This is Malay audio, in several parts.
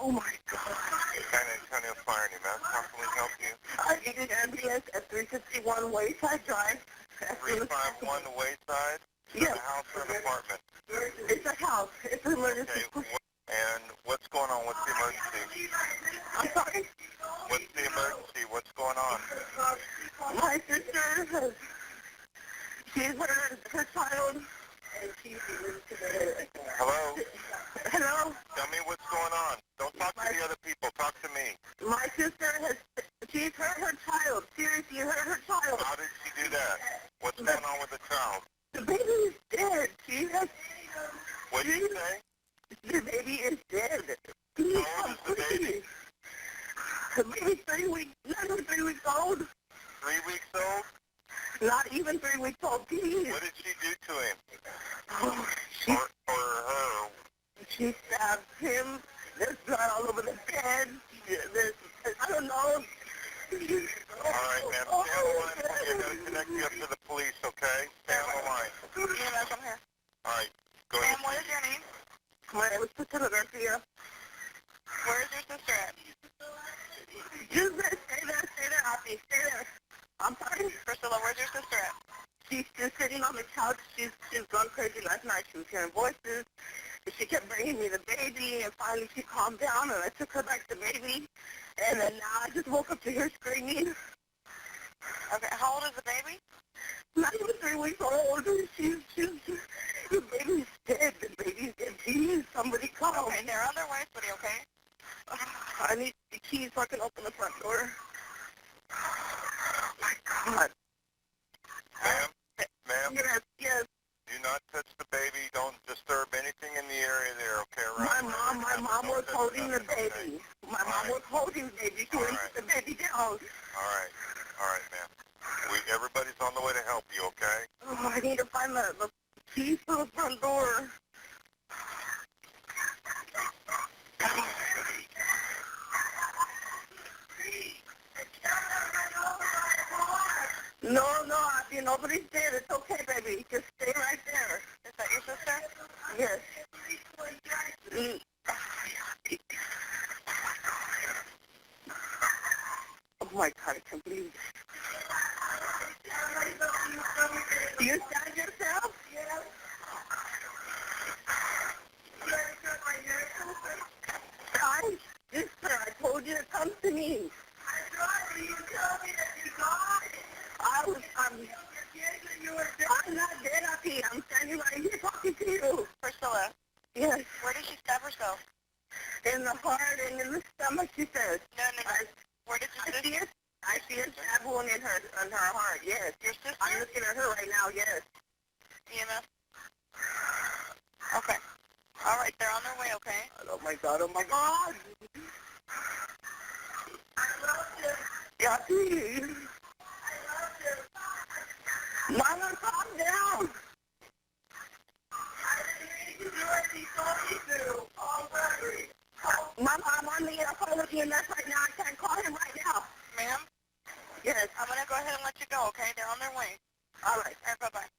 Oh my God. San Antonio Fire and EMS, how can we help you? I needed ambulance at 351 Wayside Drive. 351 Wayside? Is Yes. it a house or an apartment? It's a house. It's an emergency. Okay, and what's going on? What's the emergency? I'm sorry. What's the emergency? What's going on? My sister has, she's her child. And she's Hello? Hello? Tell me what's going on. Don't talk to the other people. Talk to me. My sister has, she's hurt her child. Seriously, hurt her child. How did she do that? What's going on with the child? The baby is dead. She has, What did you say? the baby is dead. How old is the baby? The baby's 3 weeks, not even 3 weeks old. 3 weeks old? Not even 3 weeks old. Please. What did she do to him? Oh, Or her? she stabbed him. There's blood all over the bed. There's, I don't know. All right, ma'am. Stay on the line. We're going to connect you up to the police, okay? Stay on the line. Yes, I'm here. All right. Go ahead. Ma'am, what is your name? My name is Priscilla Garcia. Where is your sister at? Just stay there, Auntie. Stay there. I'm sorry. Priscilla, where's your sister at? She's just sitting on the couch. She's gone crazy last night. She was hearing voices. She kept bringing me the baby, and finally she calmed down, and I took her back the baby. And then now I just woke up to her screaming. Okay, how old is the baby? Not even 3 weeks old. The baby's dead. The baby's dead. Please, somebody come. Okay, they're on their way, sweetie, okay? I need the keys so I can open the front door. Oh, my God. Ma'am? Yes. Do not touch the baby. Don't disturb anything in the area there, okay? My mom was holding the baby. My mom was holding the baby. She wouldn't put the baby down. All right, ma'am. Everybody's on the way to help you, okay? Oh, I need to find the keys to the front door. No, Auntie, nobody's dead. It's okay, baby. Just stay right there. Is that your sister? Yes. Oh, my God, I can't believe it. You stand yourself? Yes. Sister, I told you to come to me. I tried, but you told me that you got it. I'm not dead, Auntie. I'm standing right here talking to you. Priscilla. Yes. Where did she stab herself? In the heart and in the stomach, she says. No. Where did you see it? I see a stab wound in her heart, yes. Your sister? I'm looking at her right now, yes. EMS? Okay. All right, they're on their way, okay? Oh, my God, I love you. Yeah, please. I love you. Mama, calm down. I didn't mean to do what he told you to. Mama, I'm on the phone with EMS right now. I can't call him right now. Ma'am? Yes. I'm going to go ahead and let you go, okay? They're on their way. All right. All right, bye-bye.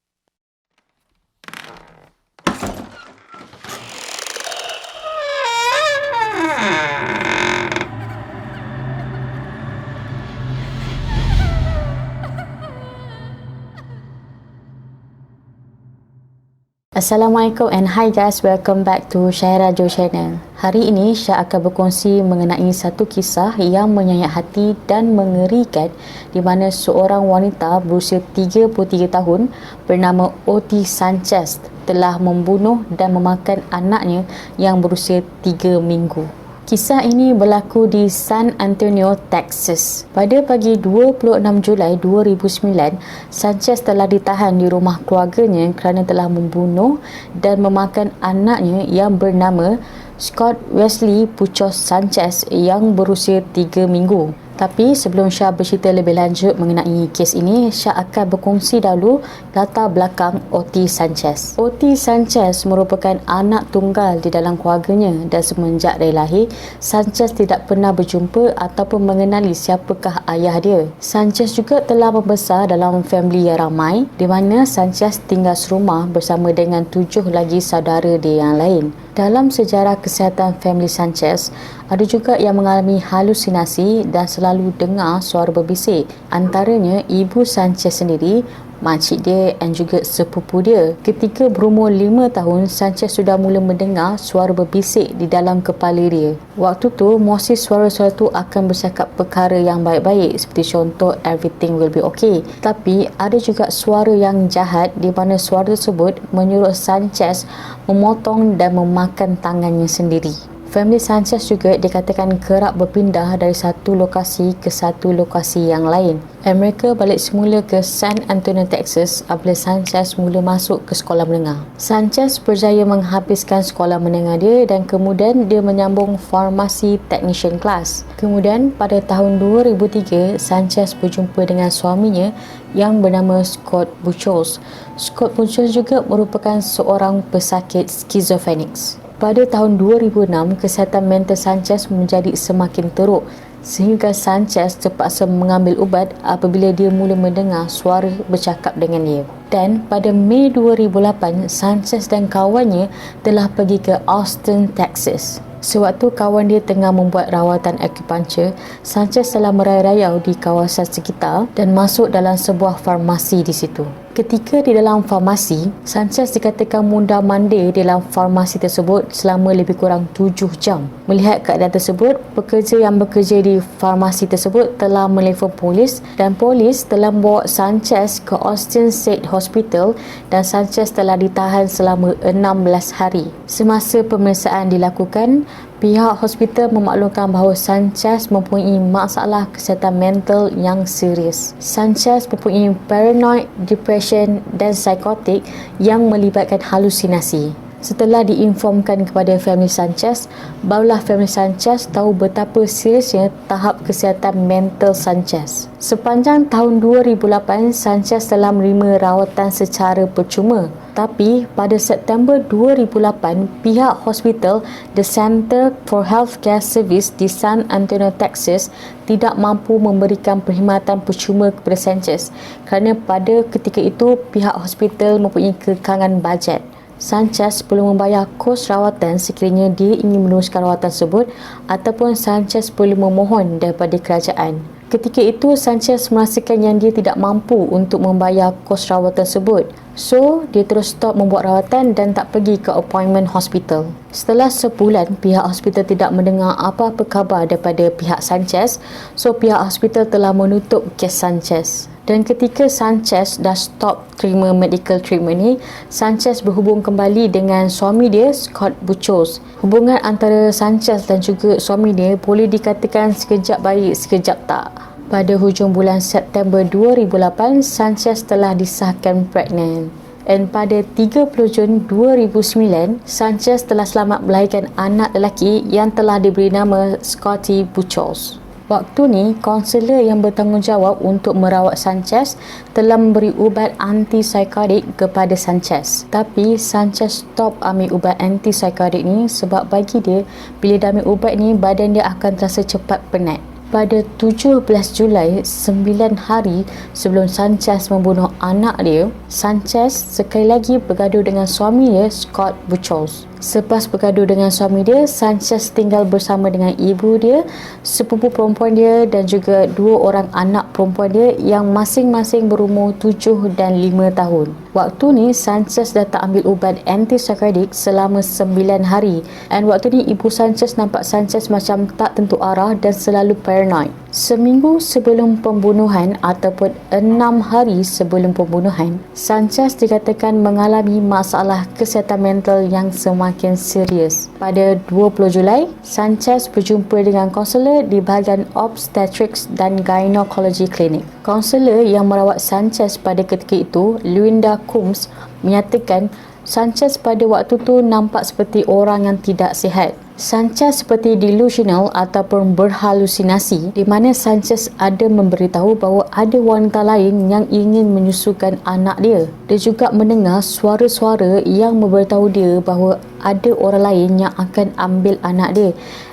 Assalamualaikum and hi guys, welcome back to Syaira Jo Channel. Hari ini Syah akan berkongsi mengenai satu kisah yang menyayat hati dan mengerikan di mana seorang wanita berusia 33 tahun bernama Oti Sanchez telah membunuh dan memakan anaknya yang berusia 3 minggu. Kisah ini berlaku di San Antonio, Texas. Pada pagi 26 Julai 2009, Sanchez telah ditahan di rumah keluarganya kerana telah membunuh dan memakan anaknya yang bernama Scott Wesley Puchos Sanchez yang berusia 3 minggu. Tapi sebelum Syah bercerita lebih lanjut mengenai kes ini, Syah akan berkongsi dahulu latar belakang Oti Sanchez. Oti Sanchez merupakan anak tunggal di dalam keluarganya dan semenjak dia lahir, Sanchez tidak pernah berjumpa ataupun mengenali siapakah ayah dia. Sanchez juga telah membesar dalam family yang ramai di mana Sanchez tinggal serumah bersama dengan 7 lagi saudara dia yang lain. Dalam sejarah kesihatan family Sanchez, ada juga yang mengalami halusinasi dan selalu dengar suara berbisik. Antaranya ibu Sanchez sendiri, makcik dia dan juga sepupu dia. Ketika berumur 5 tahun, Sanchez sudah mula mendengar suara berbisik di dalam kepala dia. Waktu tu, mesti suara-suara tu akan bercakap perkara yang baik-baik seperti contoh everything will be okay. Tapi ada juga suara yang jahat di mana suara tersebut menyuruh Sanchez memotong dan memakan tangannya sendiri. Family Sanchez juga dikatakan kerap berpindah dari satu lokasi ke satu lokasi yang lain. Dan mereka balik semula ke San Antonio, Texas apabila Sanchez mula masuk ke sekolah menengah. Sanchez berjaya menghabiskan sekolah menengah dia dan kemudian dia menyambung farmasi technician class. Kemudian pada tahun 2003, Sanchez berjumpa dengan suaminya yang bernama Scott Buchholz. Scott Buchholz juga merupakan seorang pesakit skizofrenik. Pada tahun 2006, kesihatan mental Sanchez menjadi semakin teruk sehingga Sanchez terpaksa mengambil ubat apabila dia mula mendengar suara bercakap dengan dia. Dan pada Mei 2008, Sanchez dan kawannya telah pergi ke Austin, Texas. Sewaktu kawan dia tengah membuat rawatan akupunktur, Sanchez telah merayau-rayau di kawasan sekitar dan masuk dalam sebuah farmasi di situ. Ketika di dalam farmasi, Sanchez dikatakan mundar-mandir dalam farmasi tersebut selama lebih kurang 7 jam. Melihat keadaan tersebut, pekerja yang bekerja di farmasi tersebut telah menelefon polis dan polis telah membawa Sanchez ke Austin State Hospital dan Sanchez telah ditahan selama 16 hari. Semasa pemeriksaan dilakukan, pihak hospital memaklumkan bahawa Sanchez mempunyai masalah kesihatan mental yang serius. Sanchez mempunyai paranoid, depression dan psikotik yang melibatkan halusinasi. Setelah diinformkan kepada family Sanchez, barulah family Sanchez tahu betapa seriusnya tahap kesihatan mental Sanchez. Sepanjang tahun 2008, Sanchez telah menerima rawatan secara percuma. Tapi pada September 2008, pihak hospital The Center for Healthcare Service di San Antonio, Texas tidak mampu memberikan perkhidmatan percuma kepada Sanchez kerana pada ketika itu pihak hospital mempunyai kekangan bajet. Sanchez perlu membayar kos rawatan sekiranya dia ingin meneruskan rawatan tersebut ataupun Sanchez perlu memohon daripada kerajaan. Ketika itu, Sanchez merasakan yang dia tidak mampu untuk membayar kos rawatan tersebut. So, dia terus stop membuat rawatan dan tak pergi ke appointment hospital. Setelah sebulan, pihak hospital tidak mendengar apa-apa khabar daripada pihak Sanchez. So, pihak hospital telah menutup kes Sanchez. Dan ketika Sanchez dah stop terima medical treatment ni, Sanchez berhubung kembali dengan suami dia, Scott Buchholz. Hubungan antara Sanchez dan juga suami dia boleh dikatakan sekejap baik, sekejap tak. Pada hujung bulan September 2008, Sanchez telah disahkan pregnant. Dan pada 30 Jun 2009, Sanchez telah selamat melahirkan anak lelaki yang telah diberi nama Scotty Buchholz. Waktu ni, kaunselor yang bertanggungjawab untuk merawat Sanchez telah memberi ubat antipsikotik kepada Sanchez. Tapi Sanchez stop ambil ubat antipsikotik ni sebab bagi dia, bila dia ambil ubat ni, badan dia akan terasa cepat penat. Pada 17 Julai, 9 hari sebelum Sanchez membunuh anak dia, Sanchez sekali lagi bergaduh dengan suami dia, Scott Buchholz. Selepas bergaduh dengan suami dia, Sanchez tinggal bersama dengan ibu dia, sepupu perempuan dia dan juga 2 orang anak perempuan dia yang masing-masing berumur 7 dan 5 tahun. Waktu ni, Sanchez dah tak ambil ubat antipsikotik selama 9 hari dan waktu ni ibu Sanchez nampak Sanchez macam tak tentu arah dan selalu paranoid. Seminggu sebelum pembunuhan ataupun 6 hari sebelum pembunuhan, Sanchez dikatakan mengalami masalah kesihatan mental yang semakin serius. Pada 20 Julai, Sanchez berjumpa dengan kaunselor di bahagian Obstetrics dan Gynecology Clinic. Kaunselor yang merawat Sanchez pada ketika itu, Linda Coombs, menyatakan Sanchez pada waktu tu nampak seperti orang yang tidak sihat. Sanchez seperti delusional ataupun berhalusinasi di mana Sanchez ada memberitahu bahawa ada wanita lain yang ingin menyusukan anak dia. Dia juga mendengar suara-suara yang memberitahu dia bahawa ada orang lain yang akan ambil anak dia.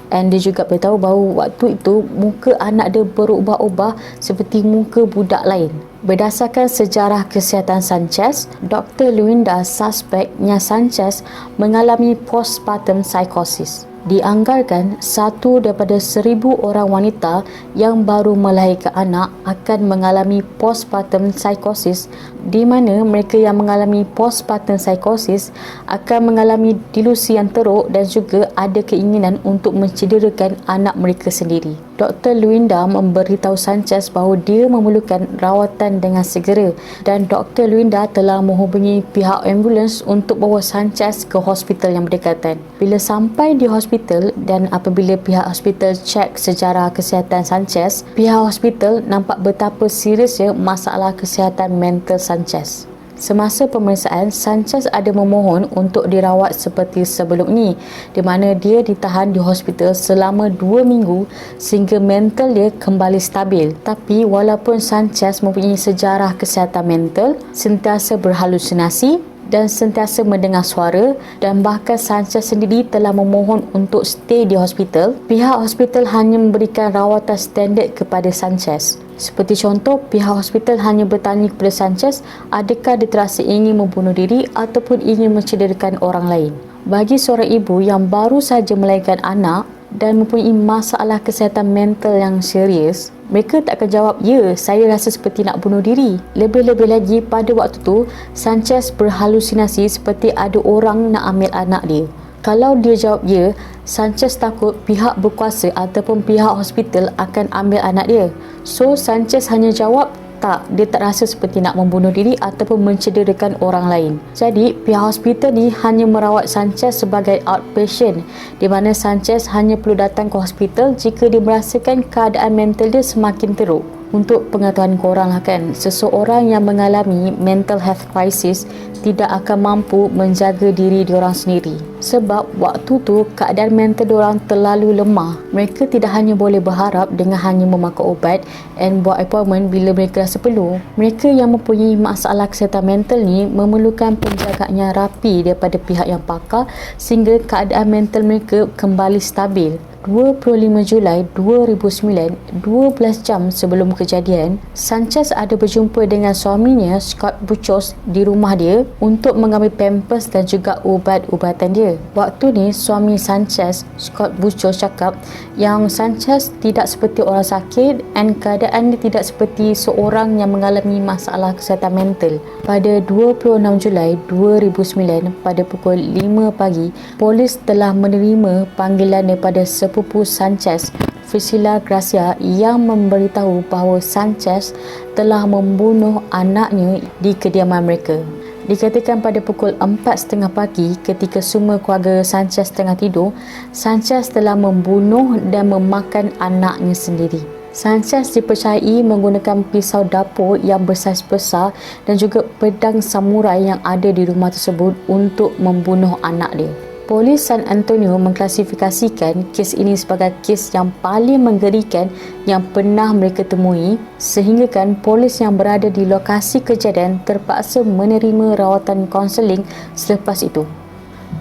Dan dia juga beritahu bahawa waktu itu muka anak dia berubah-ubah seperti muka budak lain. Berdasarkan sejarah kesihatan Sanchez, Dr. Luinda suspeknya Sanchez mengalami postpartum psychosis. Dianggarkan 1 daripada 1,000 orang wanita yang baru melahirkan anak akan mengalami postpartum psychosis, di mana mereka yang mengalami postpartum psychosis akan mengalami delusi yang teruk dan juga ada keinginan untuk mencederakan anak mereka sendiri. Dr. Luinda memberitahu Sanchez bahawa dia memerlukan rawatan dengan segera dan Dr. Luinda telah menghubungi pihak ambulans untuk bawa Sanchez ke hospital yang berdekatan. Bila sampai di hospital dan apabila pihak hospital cek sejarah kesihatan Sanchez, pihak hospital nampak betapa seriusnya masalah kesihatan mental Sanchez. Semasa pemeriksaan, Sanchez ada memohon untuk dirawat seperti sebelum ini, di mana dia ditahan di hospital selama 2 minggu sehingga mental dia kembali stabil. Tapi walaupun Sanchez mempunyai sejarah kesihatan mental, sentiasa berhalusinasi dan sentiasa mendengar suara, dan bahkan Sanchez sendiri telah memohon untuk stay di hospital, pihak hospital hanya memberikan rawatan standard kepada Sanchez. Seperti contoh, pihak hospital hanya bertanya kepada Sanchez adakah dia terasa ingin membunuh diri ataupun ingin mencederakan orang lain. Bagi seorang ibu yang baru saja melahirkan anak dan mempunyai masalah kesihatan mental yang serius, mereka tak akan jawab, ya, saya rasa seperti nak bunuh diri. Lebih-lebih lagi, pada waktu tu, Sanchez berhalusinasi seperti ada orang nak ambil anak dia. Kalau dia jawab ya, Sanchez takut pihak berkuasa ataupun pihak hospital akan ambil anak dia. So, Sanchez hanya jawab, tak, dia tak rasa seperti nak membunuh diri ataupun mencederakan orang lain. Jadi, pihak hospital ni hanya merawat Sanchez sebagai outpatient, di mana Sanchez hanya perlu datang ke hospital jika dia merasakan keadaan mental dia semakin teruk. Untuk pengetahuan korang lah kan, seseorang yang mengalami mental health crisis tidak akan mampu menjaga diri diorang sendiri. Sebab waktu tu keadaan mental diorang terlalu lemah. Mereka tidak hanya boleh berharap dengan hanya memakan ubat and buat appointment bila mereka rasa perlu. Mereka yang mempunyai masalah kesihatan mental ni memerlukan penjagaan yang rapi daripada pihak yang pakar sehingga keadaan mental mereka kembali stabil. 25 Julai 2009, 12 jam sebelum kejadian, Sanchez ada berjumpa dengan suaminya Scott Buchos di rumah dia untuk mengambil pampers dan juga ubat-ubatan dia. Waktu ni suami Sanchez, Scott Buchos, cakap yang Sanchez tidak seperti orang sakit dan keadaan dia tidak seperti seorang yang mengalami masalah kesihatan mental. Pada 26 Julai 2009 pada pukul 5 pagi, polis telah menerima panggilan daripada sepupu Sanchez, Priscilla Gracia, yang memberitahu bahawa Sanchez telah membunuh anaknya di kediaman mereka. Dikatakan pada pukul 4.30 pagi ketika semua keluarga Sanchez tengah tidur, Sanchez telah membunuh dan memakan anaknya sendiri. Sanchez dipercayai menggunakan pisau dapur yang bersaiz besar dan juga pedang samurai yang ada di rumah tersebut untuk membunuh anak dia. Polis San Antonio mengklasifikasikan kes ini sebagai kes yang paling menggerikan yang pernah mereka temui, sehingga kan polis yang berada di lokasi kejadian terpaksa menerima rawatan kaunseling selepas itu.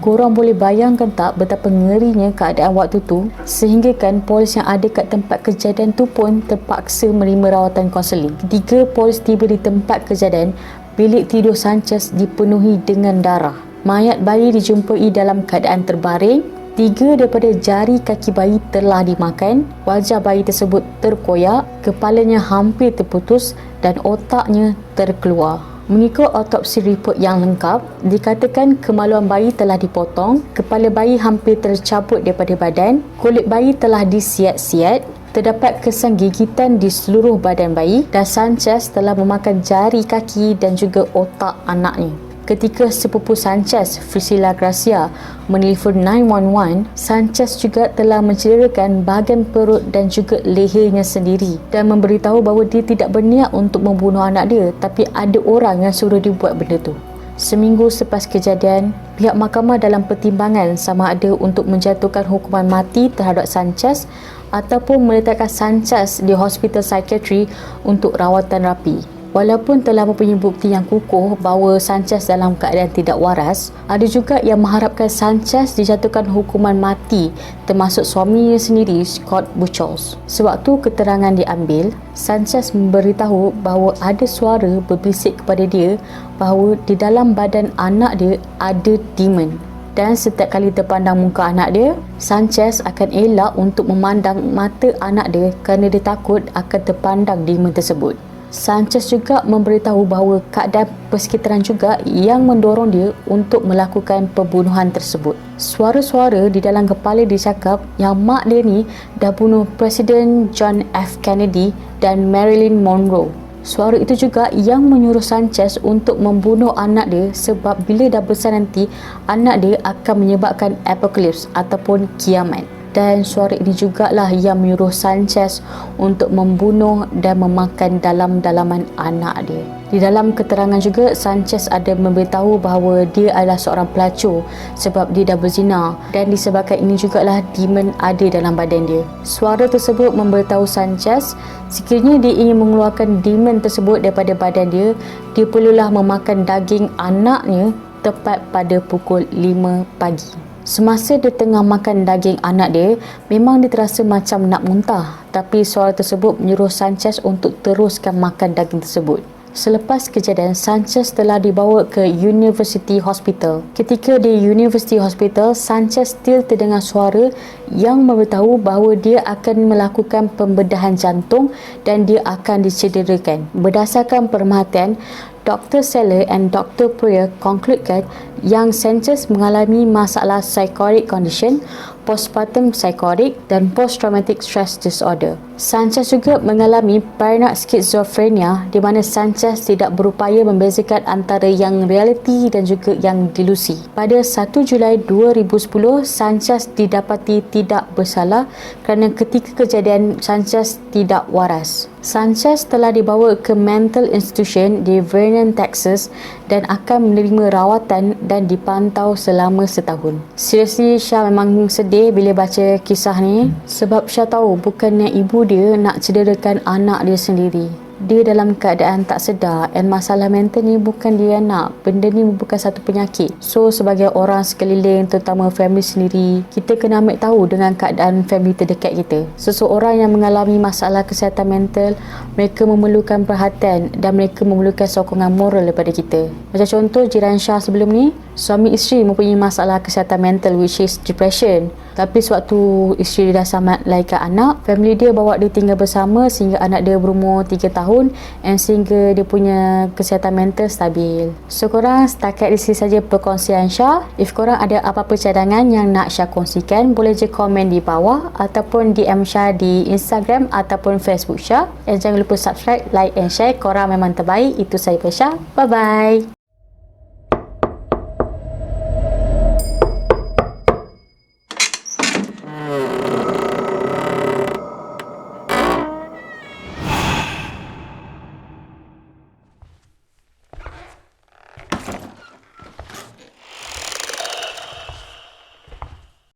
Korang boleh bayangkan tak betapa ngerinya keadaan waktu tu, sehingga kan polis yang ada kat tempat kejadian tu pun terpaksa menerima rawatan kaunseling. Ketika polis tiba di tempat kejadian, bilik tidur Sanchez dipenuhi dengan darah. Mayat bayi dijumpai dalam keadaan terbaring. 3 daripada jari kaki bayi telah dimakan. Wajah bayi tersebut terkoyak, kepalanya hampir terputus dan otaknya terkeluar. Mengikut autopsi report yang lengkap, dikatakan kemaluan bayi telah dipotong, kepala bayi hampir tercabut daripada badan, kulit bayi telah disiat-siat, terdapat kesan gigitan di seluruh badan bayi dan Sanchez telah memakan jari kaki dan juga otak anaknya. Ketika sepupu Sanchez, Priscilla Gracia, menelefon 911, Sanchez juga telah mencederakan bahagian perut dan juga lehernya sendiri dan memberitahu bahawa dia tidak berniat untuk membunuh anak dia, tapi ada orang yang suruh dia buat benda tu. Seminggu selepas kejadian, pihak mahkamah dalam pertimbangan sama ada untuk menjatuhkan hukuman mati terhadap Sanchez ataupun meletakkan Sanchez di hospital psikiatri untuk rawatan rapi. Walaupun telah mempunyai bukti yang kukuh bahawa Sanchez dalam keadaan tidak waras, ada juga yang mengharapkan Sanchez dijatuhkan hukuman mati, termasuk suaminya sendiri, Scott Buchholz. Sewaktu keterangan diambil, Sanchez memberitahu bahawa ada suara berbisik kepada dia bahawa di dalam badan anak dia ada demon. Dan setiap kali terpandang muka anak dia, Sanchez akan elak untuk memandang mata anak dia kerana dia takut akan terpandang demon tersebut. Sanchez juga memberitahu bahawa keadaan persekitaran juga yang mendorong dia untuk melakukan pembunuhan tersebut. Suara-suara di dalam kepala dia cakap yang mak dia ni dah bunuh Presiden John F. Kennedy dan Marilyn Monroe. Suara itu juga yang menyuruh Sanchez untuk membunuh anak dia sebab bila dah besar nanti, anak dia akan menyebabkan apocalypse ataupun kiamat. Dan suara ini jugalah yang menyuruh Sanchez untuk membunuh dan memakan dalam-dalaman anak dia. Di dalam keterangan juga, Sanchez ada memberitahu bahawa dia adalah seorang pelacur sebab dia dah berzina, dan disebabkan ini jugalah demon ada dalam badan dia. Suara tersebut memberitahu Sanchez sekiranya dia ingin mengeluarkan demon tersebut daripada badan dia, dia perlulah memakan daging anaknya tepat pada pukul 5 pagi. Semasa dia tengah makan daging anak dia, memang dia terasa macam nak muntah, tapi suara tersebut menyuruh Sanchez untuk teruskan makan daging tersebut. Selepas kejadian, Sanchez telah dibawa ke University Hospital. Ketika di University Hospital, Sanchez still terdengar suara yang memberitahu bahawa dia akan melakukan pembedahan jantung dan dia akan dicederakan. Berdasarkan pemerhatian, Dr. Seller and Dr. Prier concludekan yang Sanchez mengalami masalah psychotic condition, postpartum psychotic dan post-traumatic stress disorder. Sanchez juga mengalami paranoid schizophrenia di mana Sanchez tidak berupaya membezakan antara yang realiti dan juga yang delusi. Pada 1 Julai 2010, Sanchez didapati tidak bersalah kerana ketika kejadian Sanchez tidak waras. Sanchez telah dibawa ke mental institution di Vernon, Texas dan akan menerima rawatan dan dipantau selama setahun. Seriously, Syah memang sedih bila baca kisah ni sebab Syah tahu bukannya ibu dia nak cederakan anak dia sendiri. Dia dalam keadaan tak sedar, and masalah mental ni bukan dia nak. Benda ni bukan satu penyakit. So sebagai orang sekeliling, terutama family sendiri, kita kena ambil tahu dengan keadaan family terdekat kita. Seseorang yang mengalami masalah kesihatan mental, mereka memerlukan perhatian dan mereka memerlukan sokongan moral daripada kita. Macam contoh jiran Syah sebelum ni, suami isteri mempunyai masalah kesihatan mental which is depression. Tapi sewaktu isteri dia dah selamat lahirkan anak, family dia bawa dia tinggal bersama sehingga anak dia berumur 3 tahun and sehingga dia punya kesihatan mental stabil. So korang, setakat di sini saja perkongsian Syah. If korang ada apa-apa cadangan yang nak Syah kongsikan, boleh je komen di bawah ataupun DM Syah di Instagram ataupun Facebook Syah. And jangan lupa subscribe, like and share. Korang memang terbaik. Itu saya Syah. Bye-bye.